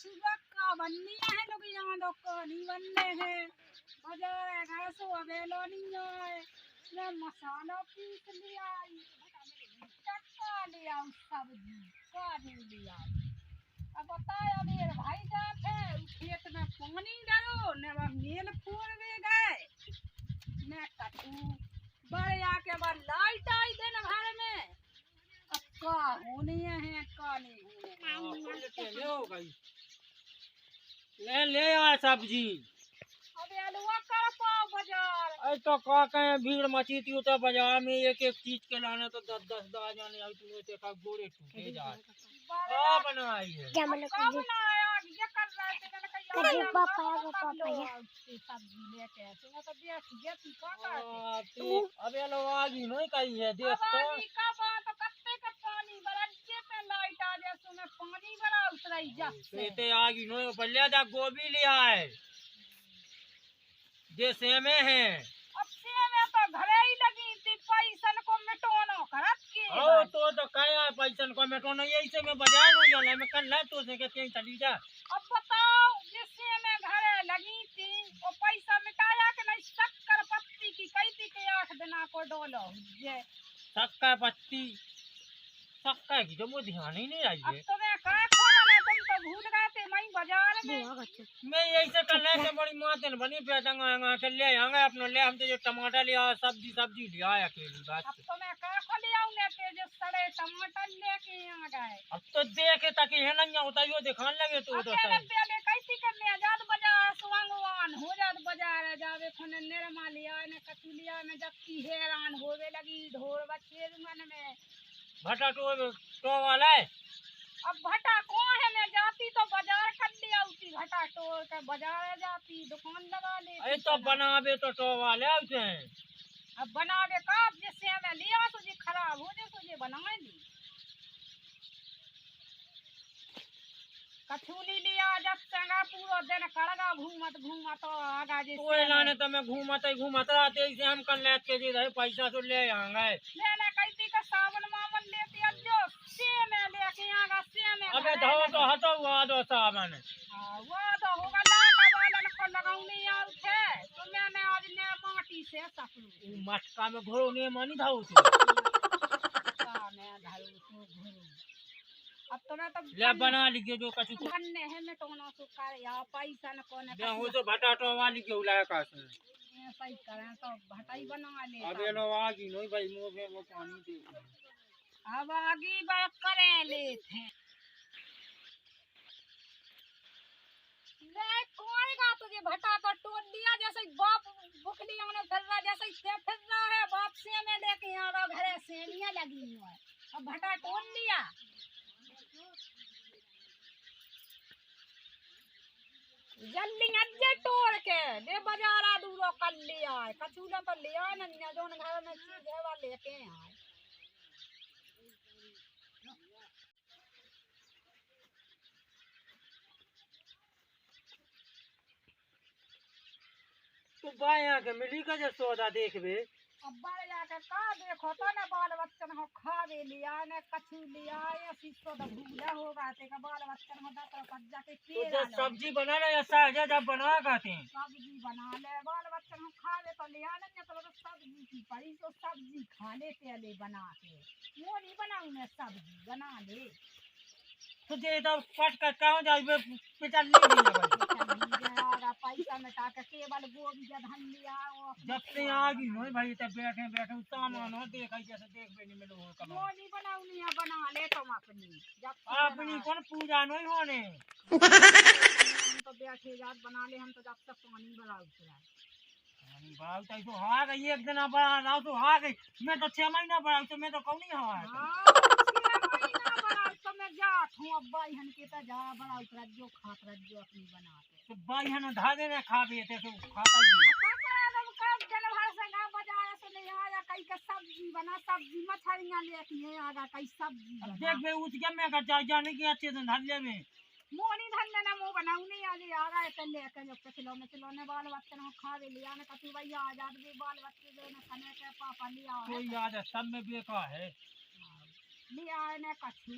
कछुआ का बननी है लोग यहाँ लोग कहानी बनने हैं बाजार है घर सो अवेलो नहीं है मैं मसाला पीस लिया चक्का लिया सब्जी का नहीं लिया अब बताया मेरे भाई जाते खेत में पानी डालो न मेल फोड़ में गए न कछू बड़े आके बाद लाइट आई दिन भर में का होने हैं का नहीं होने ले आ सब्जी अबे अलवा कर पाओ बाजार अरे तो का कहे भीड़ मची थी तो बाजार में एक एक चीज के लाने तो 10-10 दा जाने आई तू ते का गोरे टूटे जा का बनाई है क्या बनाया ये कर रहे थे मैंने कहा यार पापा सब्जी लेके ऐसे ना तो देख ये तू का करते अबे लो आगी नहीं कही है देख तो का बात कत्ते का पानी बरजे पे लाइट आ जाए तो मैं पानी बड़ा उतराई जा ते आगी नहीं बल्ले जा गोभी लिया है जैसे में है अब से में तो घरे ही लगी थी पैसन को मिटोनो करत के ओ तो कया पैसन को मिटोनो यही से में बाजार नहीं जाना मैं कल ना तो से के कहीं चली जा अब बताओ जिससे में घरे लगी थी वो पैसा मिटाया कि नहीं शक्कर पत्ती की कैसी के 8 दिना को डोलो ये शक्कर पत्ती शक्कर की तो मुझे ध्यान ही नहीं आई है अब तुम्हें क्या खोला ना तुम तो भूल गए थे मैं बाजार में मैं यही से कल से बड़ी मातन बनी पे टंगा के ले आएंगे अपना ले हम तो जो टमाटर लिया सब्जी लिया अकेली बात अब तो मैं क्या खो ले आऊंगे के जो सड़े टमाटर लेके आ गए अब तो देखे तक है ना होता यो दिखाने लगे तो पहले कैसी करने आजाद बाजार सुवंगवान हो जात बाजार जावे खोने निरमा लिया ने कछु लिया ने जब की हैरान होवे लगी ढोर बच्चे मन में भटा तो वाला है अब भटा कौन है मैं जाती तो बाजार कर लिया उसी भटा तोड़ के बाजार जाती दुकान लगा ले अरे तो बनावे तो वाले आते हैं अब बनावे कब जिससे मैं लिया तुझे खराब हो जाए तुझे बनाए ली कछूली लिया जब संगा पूरा दिन कड़गा घूमत तो आगा जे तो लाने तो मैं घूमत रहते इसे हम कल ले के दे पैसा तो ले आएंगे लेने कैसी का सावन मामन लेती अज्जो से में लेके आगा से में अबे धो तो हटो हुआ दो सावन वो तो होगा ला का वालन को लगाउनी आउ थे तो मैंने आज ने माटी से सपरू मटका में घोरो ने मानी धाऊ तो का मैं धाऊ तो घोरो अब तो मैं तो ले बना लीजिए जो कछु बनने है मैं तो ना तो कर या पैसा न कोने मैं हो तो भटाटो वाली के उलाया का से ऐसा ही करें तो भटाई बना ले अबे लो आगी नहीं भाई मुंह में वो पानी दे अब आगे बात करें लेते ले कोई का तुझे भटा तो टोल दिया जैसे बाप बुकलियों ने फिर रहा जैसे से फिर रहा है बाप से में लेके आ रहा घरे सेनियां लगी हुई है अब भटा टोल लिया जल्दी अज्जे तोड़ के दे बाजारा दूरो कर लिया है कछूला तो लिया न जोन घर में चीज है वो लेके आए तू बाया के मिली का जो सौदा देखबे अब बाहर जाकर का देखो तो ना बाल बच्चन हो खावे लिया ने कछु लिया या सीसो तो भूला होगा ते का बाल बच्चन हो दाता सज्जा के तो केला जब सब्जी बना ले या साजा जब बना खाते हैं सब्जी बना ले बाल बच्चन हो खावे तो लिया ना तो सब्जी की पड़ी तो सब्जी खा ले पहले बना के वो नहीं बनाऊं मैं सब्जी बना ले तुझे तो पट कर कहां जाए पिटा ले जाएगा पैसा में टाका केवल गोभी का धन लिया जब से आगी नहीं भाई तब बैठे सामान हो देखा जैसे देख भी नहीं मिलो वो नहीं बनाऊंगी है बना ले तुम अपनी कौन पूजा नहीं होने हम तो बैठे जात बना ले हम तो जब तक पानी भरा उतरा पानी भरा तो हा गई एक दिन बड़ा ना तो हा गई मैं तो 6 महीना बड़ा तो मैं तो कौन नहीं हा तो मैं जात हूँ अब भाईहन के तो जा बड़ा उतरा जो खात रज्जो अपनी बना के तो भाईहन धागे में खा भी थे तो खाता ही कई का सब्जी बना सब्जी मछलियां लेके आगा कई सब्जी देख बे उठ के मैं का जाने की अच्छे से धल्ले में मोनी धल्ले ना मुंह बनाऊ नहीं आज आगा के लेके जो खिलौने बाल बच्चन हो खा लिया ना कति भैया आजाद भी बाल बच्चे जो ना खाने के पापा लिया कोई याद है सब में बेका है लिया है ने कछु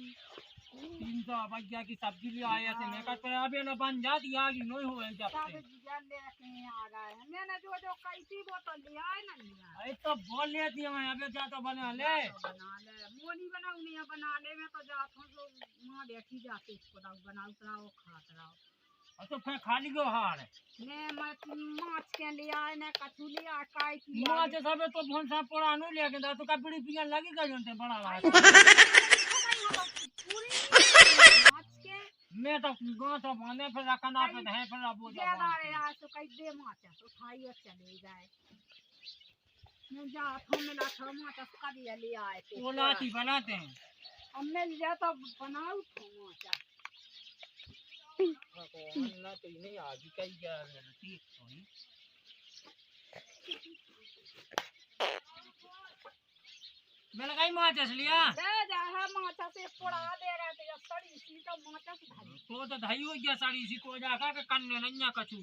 300 भैया की सब्जी ले आया थे मैं कहते अबे ना बन जाती आगे नहीं हुए जब सब से जल लेके आ गए हैं मैंने जो जो कही थी वो तो लिया है ना लिया अरे तो बोल लेती मैं अबे जा तो बना ले बना ले मोनी बनाऊनी है बना ले मैं तो जात हूँ जो माँ बैठी जाके इसको दाऊ बनाओ कराओ खात रहो और तो फिर खाली क्यों हार है ने माछ के लिया है ने कछु लिया काई की माँ से सब तो भोंसा पुरानो लेके दा तो कपड़ी पियन लगी का जोनते बड़ा बात माछ के मैं तो गांव तो बने फिर रखना पे है फिर अब वो ज्यादा रे आज तो कई दे माछ तो उठाइए चले जाए मैं जा थो मिला थो माछ का दिया लिया है तो वो लाती बनाते हैं अब मिल जाए तो बनाओ थो माछ ना तो नहीं आगे कई जा रही थी मैं लगाई माछ लिया दे जा है माछ से पोड़ा दे रहे थे सड़ी सी तो माछ धाई तो धाई हो गया साड़ी सी तो जाकर के कन्ने नैया कछु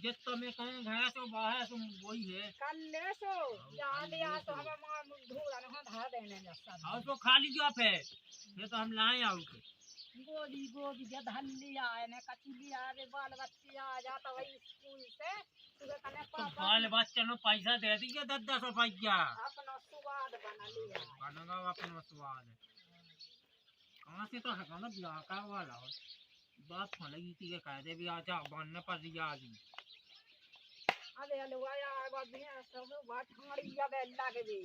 जित तो मैं कहें घास तो बाहर तो वही है कल ले सो जा लिया तो हमें मार धूला न धा देने जैसा और तो खाली क्यों पे ये तो हम लाए आओ के गोदी गोदी के धन लिया है ने कछु लिया रे बाल बच्चे आ जाता वही स्कूल से सुबह कने तो पापा बाल बच्चे ने पैसा दे दिए 10-10 रुपया अपना स्वाद बना लिया बनेगा अपना स्वाद कहाँ से तो है ना ब्याह का वाला बात हो लगी थी के कह दे भी आजा बनने पर दिया आदमी अरे अलवाया अब भी सब बात हमारी या बेला के भी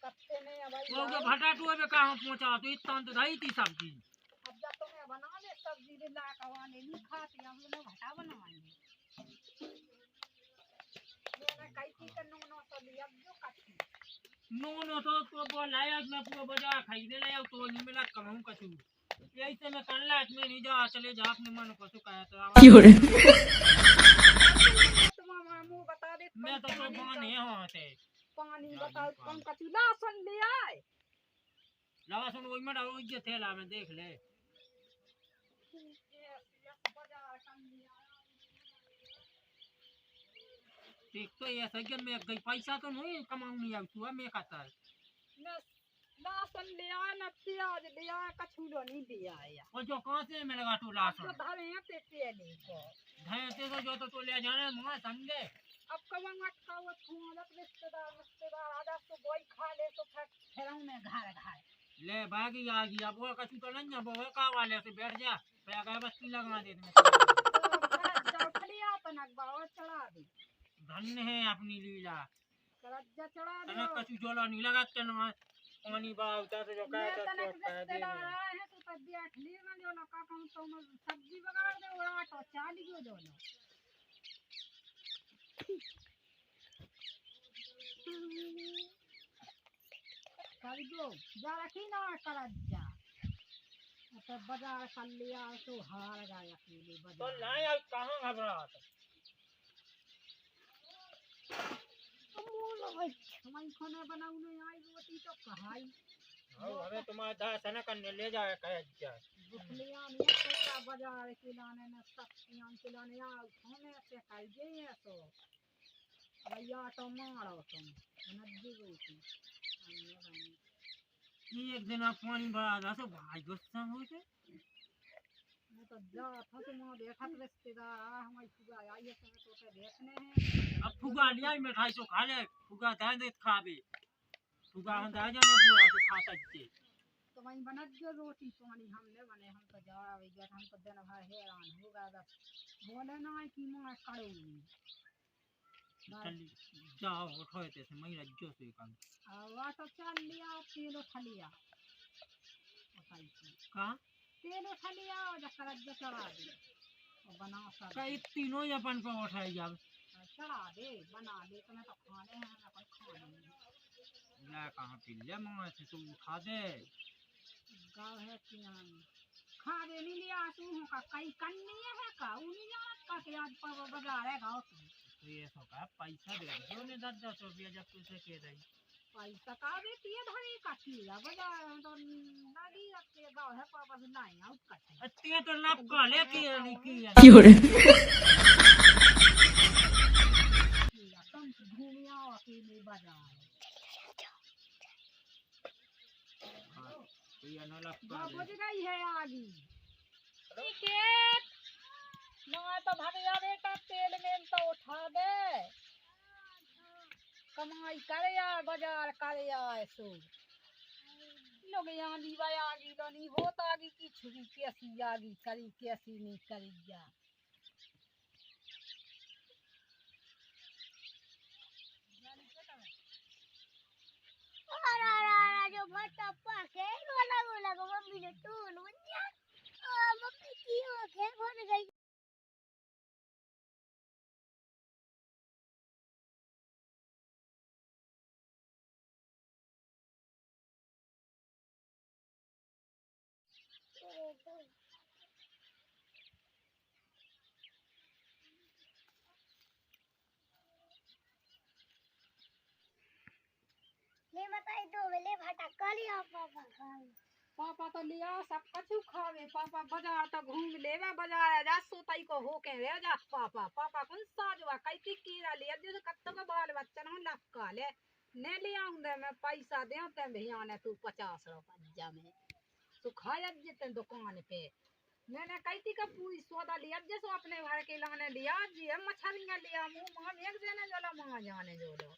कत्ते ने भाई वो के भटाटू में कहां पहुंचा तो इतना तो धाई थी सब्जी अब जब तुम्हें बना ले सब्जी भी ला कवाने नहीं खाते हम लोग भटा बनाएंगे मैंने कई की कर नो तो लिया जो कच्ची नो तो बोला आज मैं पूरा बाजार खरीदने लाया तो नहीं मिला कमाऊं कछु यही से मैं कर ला इसमें नहीं जा चले जा अपने मन को तो कहा था तुम्हारा मुंह बता दे मैं तो बाने होते पानी बताओ कम कच्ची लहसुन ले आए लहसुन वही में डालो ये थैला में देख ले ठीक तो ये सही मैं गई पैसा तो नहीं कमाऊं नहीं अब तू मैं खाता है लहसुन ले आए ना प्याज ले आए कछुलो नहीं ले आया और जो कहां से मैं लगा तू लहसुन धरे पे तेले को धैसे तो जो तो ले जाने मां समझे अब कमंग अटका वो थोड़ा रिश्तेदार आजा तो गोई खा ले तो फिर में घर घर ले बागी आ गया वो कछु तो नहीं है वो का वाले से बैठ जा पे गए बस्ती लगा दे जाओ खलिया अपन अखबार चढ़ा दे धन्य है अपनी लीला करज्जा चढ़ा दे तने कछु जोला नहीं लगा तने पानी बावता तो जो कहता तने तो कह दे रिश्तेदार आए हैं तो तब बैठ ले ना जो लका कहूं तो सब्जी बगाड़ दे और आटा चाल गयो जो कर दो जा रखी ना करज्जा तो बाजार कर लिया तो हार गया अकेले तो बाजार नहीं अब कहां घबरात हमारी खाना बनाने आई रोटी तो कहाई हमें तुम्हारा दास है ना करने ले जाए कह जा दुखलियां नहीं करता बाजार के लाने न सब्जियां के लाने आ खाने से खाई जे तो भैया तो मारो तुम नदी रोटी एक दिन आप पानी भरा था तो भाई गुस्सा हो गए मैं तो जा था तो वहां देखा तो रिश्तेदार हमारी फुगा आई है तो देखने हैं अब फुगा लिया मिठाई तो खा ले फुगा दे दे खाबे फुगा हम दे जाने बुआ तो खाता जी तो वहीं बना जो रोटी पानी हमने बने हम तो जा गया हम तो दिन भर हैरान हो गया बोले ना कि मां करूंगी जाओ उठोए थे मैं रज्जो से काम आवा तो चल लिया तेल उठा लिया का तेल उठा लिया और जब रज्जो चढ़ा दे और बना सब कई तीनों ही अपन पे उठाई जब चढ़ा दे बना दे तो मैं तो खाने हैं ना कोई खाने ला कहां पी ले मां से तू उठा दे गाँव है कि खा दे नहीं लिया तू का कई कन्नी है का उन्हीं जानत का कि आज पर बाजार है गाँव की तो ये सो का पैसा दे जो ने 10-10 रुपया जब तुझसे के रही पैसा का देती है धरी का किया बाजार तो लगी रखते गाँव है पर बस नहीं आउट का है ते तो नप का ले की रे तुम घूमिया अकेले बाजार ये न लगता हाँ है बुझ गई है आगी टिकट ना तो भगया बेटा तेल मेल तो उठा दे कमाई करे यार बाजार करे यार सो लोग यहाँ दीवा आगी तो नहीं होता आगी की छुरी कैसी आगी करी कैसी नहीं करी जा जो भट्टा पाके बोला बोला को मम्मी ने टूल मुन्या मम्मी की हो के भर गई ले बताई दो ले भट्टा कलिया पापा पापा तो लिया सब कछु खावे पापा बाजार तो घूम लेवे बाजार जा सोताई को हो के रे जा पापा पापा कौन साजवा कैती कीड़ा लिया जो कत्तो का बाल बच्चन हम लक्का ले ने लिया दे मैं पैसा दे ते भैया ने तू 50 रुपया में तू खाया जितने दुकान पे मैंने कैती का पूरी सौदा लिया जैसे अपने घर के लाने लिया जी मछलियां लिया मुंह मां एक देने जला मां जाने जो लो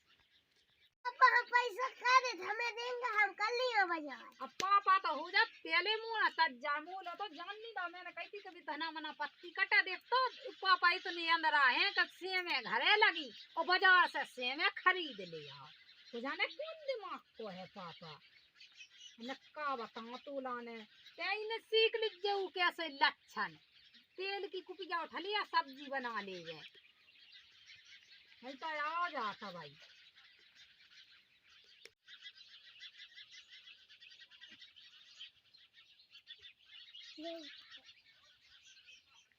पापा हम पैसा खा दे हमें देंगे हम कल लियो बाजार अब पापा तो हो जा पहले मुंह तक जामू लो तो जान नहीं था मैंने कैसी कभी धना मना पत्ती कटा देख तो पापा इतने अंदर आए कि सेमे घरे लगी और बाजार से सेमे खरीद लिया तो जाने कौन दिमाग को है पापा नक्का बताओ तू लाने तेने सीख लीजिए वो कैसे लक्षण तेल की कुपिया उठा लिया सब्जी बना ले गए नहीं तो आ जाता भाई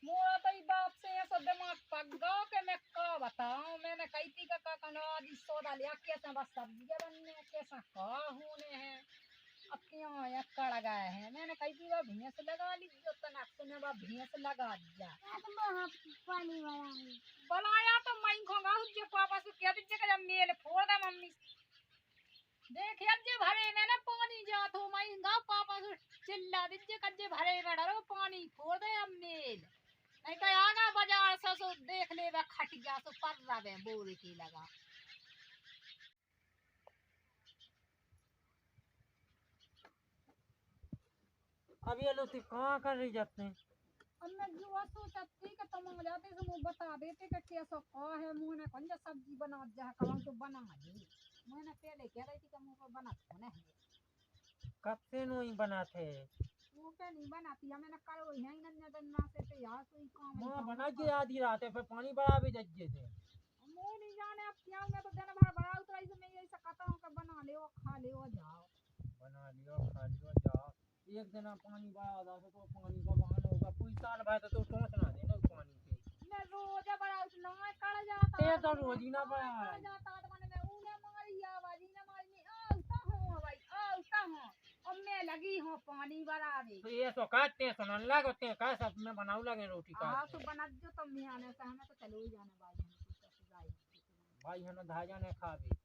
मोरा तो ई बाप से ऐसा दिमाग पक गया कि मैं का बताऊं मैंने कैती का कनादी सोदा लिया कैसे बस सब्जी बनने कैसा का होने हैं अब क्यों यक्का लगाए हैं मैंने कैती बा भैंस लगा ली जो तनक सुने बा भैंस लगा दिया तो वहां पानी वाला बनाया तो मैं खोगा जो पापा से कह दीजिए कि जब मेल फोड़ दे मम्मी देखिए जे भरे में ना पानी जात हो मैं गा पापा से चिल्ला दीजिए कज्जे भरे में डरो पानी फोड़ दे अब मेल नहीं तो आगा बाजार से सो देख ले वे खटिया सो पर रवे बोल की लगा अब ये लोग कहाँ कर रही जाते हैं अब मैं जो सोचती कि तुम आ जाते तो मुझे बता देते कि कैसा का है मुंह ने कौन सब्जी बना जा कहूं तो बना दे मैंने पहले कह रही थी कि मुंह पर बना तो नहीं कब से नहीं बनाते वो पे नहीं बनाती है मैंने करो है ही नन्ना दन्ना से यार कोई काम माँ बना के आधी रात है फिर पानी बड़ा भी जज्जे थे मुंह नहीं जाने अब क्या मैं तो दिन भर बड़ा उतराई से मैं यही से कहता हूँ कि बना ले खा ले जाओ बना लियो खा लियो जाओ एक दिन पानी बड़ा आधा से तो पानी का बहाना होगा कोई साल बाद तो सोच ना देना उस पानी पे मैं रोज बड़ा उतना कड़ जाता ते तो रोज ही ना बड़ा कड़ जाता तो मैंने ऊने मारी आवाज ने मारी नहीं आता हूँ भाई आता हूँ और मैं लगी हूँ पानी बराबर तो ये तो कहते हैं सुनने लगते हैं कह सब में बनाऊ लगे रोटी का हाँ तो बना जो तुम भी आने से हमें तो चलो ही जाने भाई है ना धाजा ने खा भी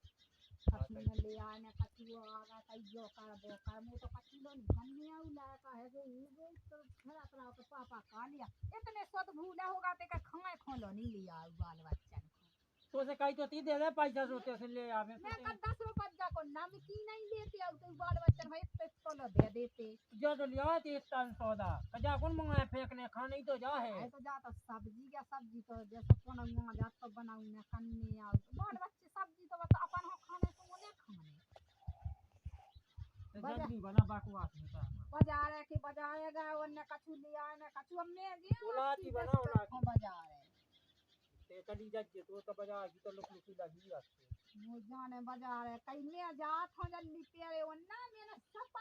कछु न ले आए न कछु आगा कई जो कर मुँह तो कछु लो नहीं बनने आउ लायक है जो वो तो खरा खरा तो पापा खा लिया इतने सद भूला होगा ते का खाए खोलो नहीं लिया बाल बच्चन तो से कही तो ती दे दे पैसा सोते से ले आवे मैं का 10 रुपया को नमकी नहीं लेते अब तो बाल बच्चन भाई पे तो दे देते जो तो लिया ती एक टन सौदा कजा कौन मंगाए फेंकने खाने ही तो जा है तो जा तो सब्जी या सब्जी तो जैसे कोनो मां जा तो बनाऊ न कन्ने आउ बाल बच्चे सब्जी तो बता अपन हो खाने तो वो नहीं खाने जल्दी बना बकवास होता है बाजार है कि बाजार है गए वरना कछु लिया है ना कछु हमने जी उलाती बना उलाती बाजार है ते कली जज्जे तो बाजार की तो लोग लगी रखते वो जाने बाजार है कहीं में जात हो जल्दी तेरे वरना मैंने सब